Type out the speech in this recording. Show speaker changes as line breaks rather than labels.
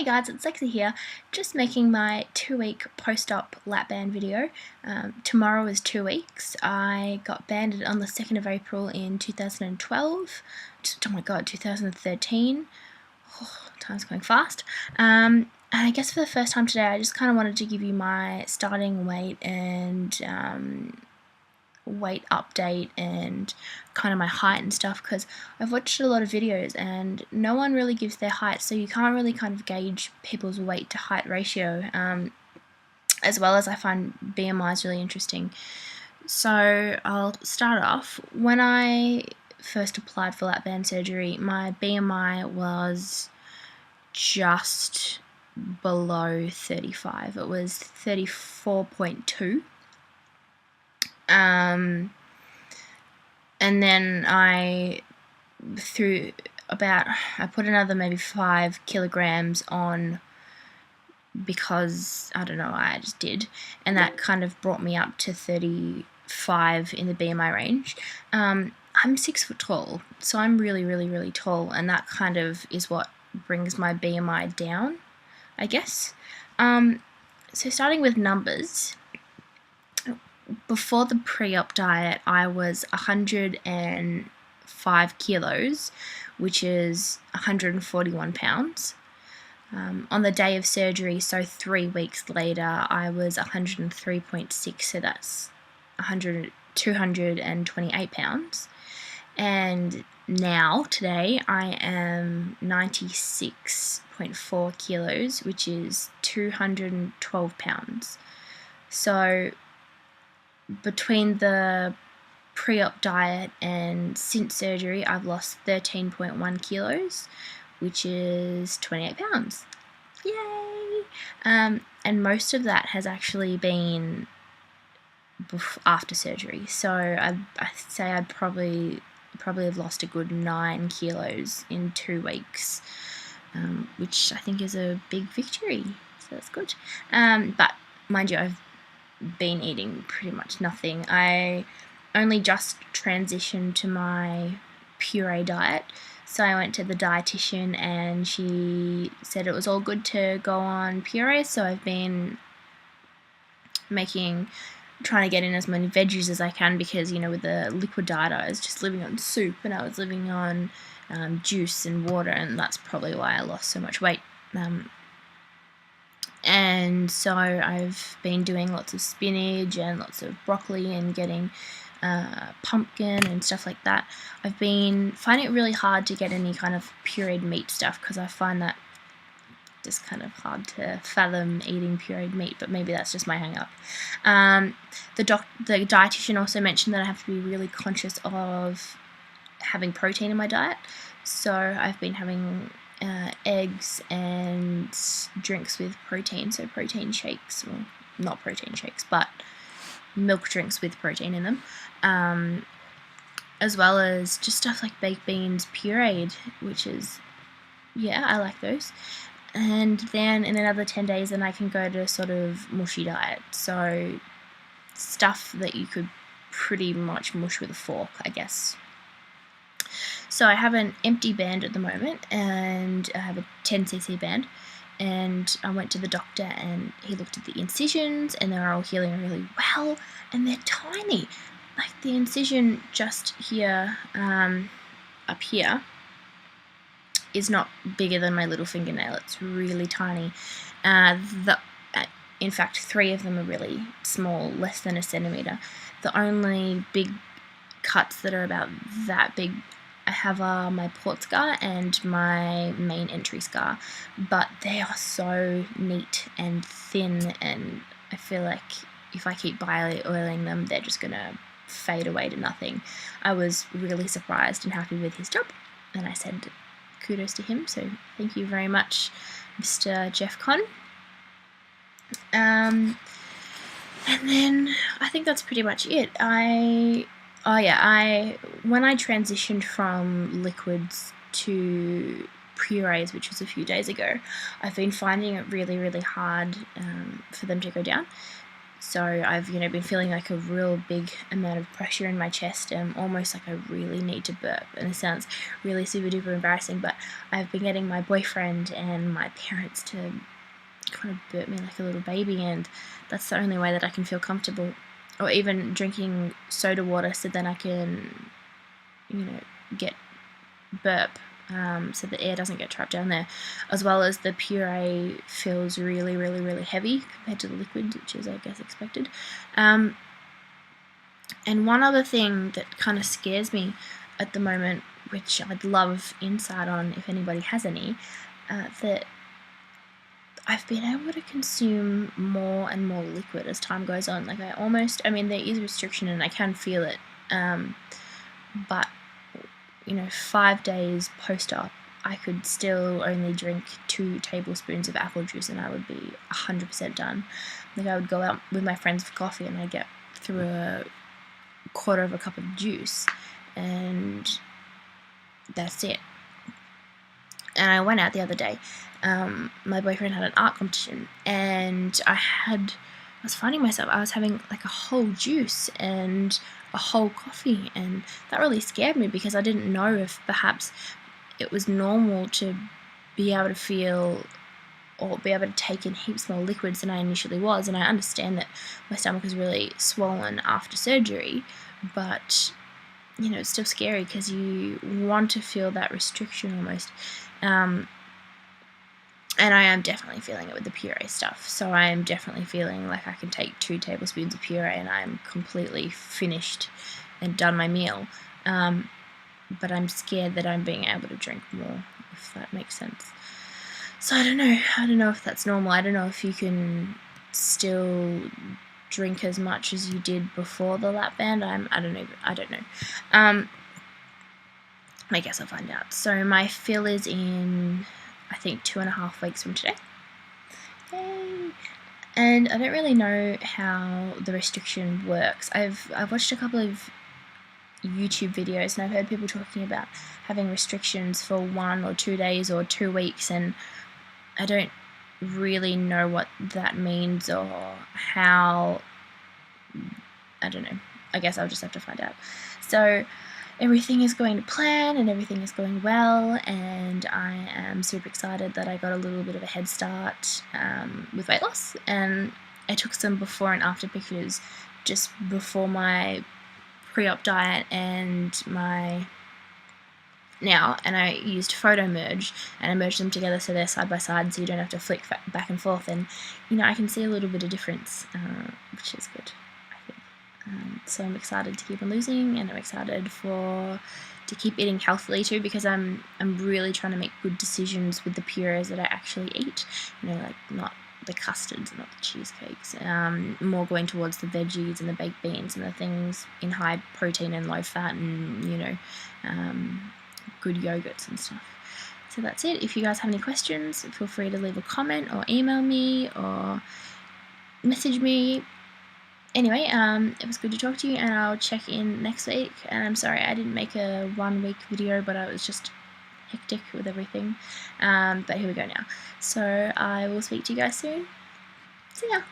Hey guys, it's Lexi here, just making my 2-week post-op lap band video. Tomorrow is 2 weeks. I got banded on the 2nd of April in 2012. Oh my god, 2013. Oh, time's going fast. And I guess for the first time today, I just kind of wanted to give you my starting weight and weight update and kind of my height and stuff, because I've watched a lot of videos and no one really gives their height, so you can't really kind of gauge people's weight to height ratio, as well as I find BMI is really interesting. So I'll start off. When I first applied for lap band surgery, my BMI was just below 35. It was 34.2. And then I put another maybe 5 kilograms on because, I don't know, I just did, and that kind of brought me up to 35 in the BMI range. I'm 6 foot tall, so I'm really, really, really tall, and that kind of is what brings my BMI down, I guess. So starting with numbers, before the pre-op diet, I was 105 kilos, which is 141 pounds. On the day of surgery, so 3 weeks later, I was 103.6, so that's 228 pounds. And now, today, I am 96.4 kilos, which is 212 pounds. So between the pre-op diet and since surgery, I've lost 13.1 kilos, which is 28 pounds. Yay! And most of that has actually been after surgery. So I say I'd probably have lost a good 9 kilos in 2 weeks, which I think is a big victory. So that's good. But mind you, I've been eating pretty much nothing. I only just transitioned to my puree diet, so I went to the dietitian and she said it was all good to go on puree, so I've been trying to get in as many veggies as I can, because, you know, with the liquid diet I was just living on soup and I was living on juice and water, and that's probably why I lost so much weight. And so I've been doing lots of spinach and lots of broccoli and getting pumpkin and stuff like that. I've been finding it really hard to get any kind of pureed meat stuff, because I find that just kind of hard to fathom eating pureed meat, but maybe that's just my hang-up. The dietitian also mentioned that I have to be really conscious of having protein in my diet, so I've been having eggs and drinks with protein, so protein shakes, well, not protein shakes, but milk drinks with protein in them, as well as just stuff like baked beans pureed, which is, yeah, I like those. And then in another 10 days, then I can go to sort of mushy diet, so stuff that you could pretty much mush with a fork, I guess. So I have an empty band at the moment, and I have a 10cc band, and I went to the doctor and he looked at the incisions and they're all healing really well, and they're tiny. Like the incision just here, up here, is not bigger than my little fingernail. It's really tiny. In fact, 3 of them are really small, less than a centimetre. The only big cuts that are about that big I have my port scar and my main entry scar, but they are so neat and thin, and I feel like if I keep oiling them, they're just gonna fade away to nothing. I was really surprised and happy with his job, and I said kudos to him, so thank you very much, Mr. Jeff Conn. And then I think that's pretty much it. When I transitioned from liquids to purees, which was a few days ago, I've been finding it really, really hard for them to go down. So I've, you know, been feeling like a real big amount of pressure in my chest, and almost like I really need to burp. And it sounds really super duper embarrassing, but I've been getting my boyfriend and my parents to kind of burp me like a little baby, and that's the only way that I can feel comfortable. Or even drinking soda water so then I can, you know, get burp, so the air doesn't get trapped down there, as well as the puree feels really, really, really heavy compared to the liquid, which is, I guess, expected. And one other thing that kind of scares me at the moment, which I'd love insight on if anybody has any, that I've been able to consume more and more liquid as time goes on. Like I mean, there is restriction and I can feel it, but you know, 5 days post-op, I could still only drink 2 tablespoons of apple juice and I would be 100% done. Like I would go out with my friends for coffee and I'd get through a quarter of a cup of juice and that's it. And I went out the other day. My boyfriend had an art competition and I was finding myself, I was having like a whole juice and a whole coffee, and that really scared me because I didn't know if perhaps it was normal to be able to feel or be able to take in heaps more liquids than I initially was. And I understand that my stomach is really swollen after surgery, but you know, it's still scary because you want to feel that restriction almost. And I am definitely feeling it with the puree stuff. So I am definitely feeling like I can take 2 tablespoons of puree and I'm completely finished and done my meal. But I'm scared that I'm being able to drink more, if that makes sense. So I don't know. I don't know if that's normal. I don't know if you can still drink as much as you did before the lap band. I don't know. I guess I'll find out. So my fill is in, I think, 2.5 weeks from today. Yay! And I don't really know how the restriction works. I've watched a couple of YouTube videos and I've heard people talking about having restrictions for 1 or 2 days or 2 weeks, and I don't really know what that means or how. I don't know. I guess I'll just have to find out. So everything is going to plan and everything is going well, and I am super excited that I got a little bit of a head start with weight loss, and I took some before and after pictures just before my pre-op diet and my now, and I used photo merge and I merged them together so they're side by side so you don't have to flick back and forth, and you know, I can see a little bit of difference, which is good. So I'm excited to keep on losing, and I'm excited to keep eating healthily too, because I'm really trying to make good decisions with the purees that I actually eat. You know, like not the custards, not the cheesecakes. More going towards the veggies and the baked beans and the things in high protein and low fat, and you know, good yogurts and stuff. So that's it. If you guys have any questions, feel free to leave a comment or email me or message me. Anyway, it was good to talk to you, and I'll check in next week. And I'm sorry I didn't make a 1 week video, but I was just hectic with everything. But here we go now. So I will speak to you guys soon. See ya!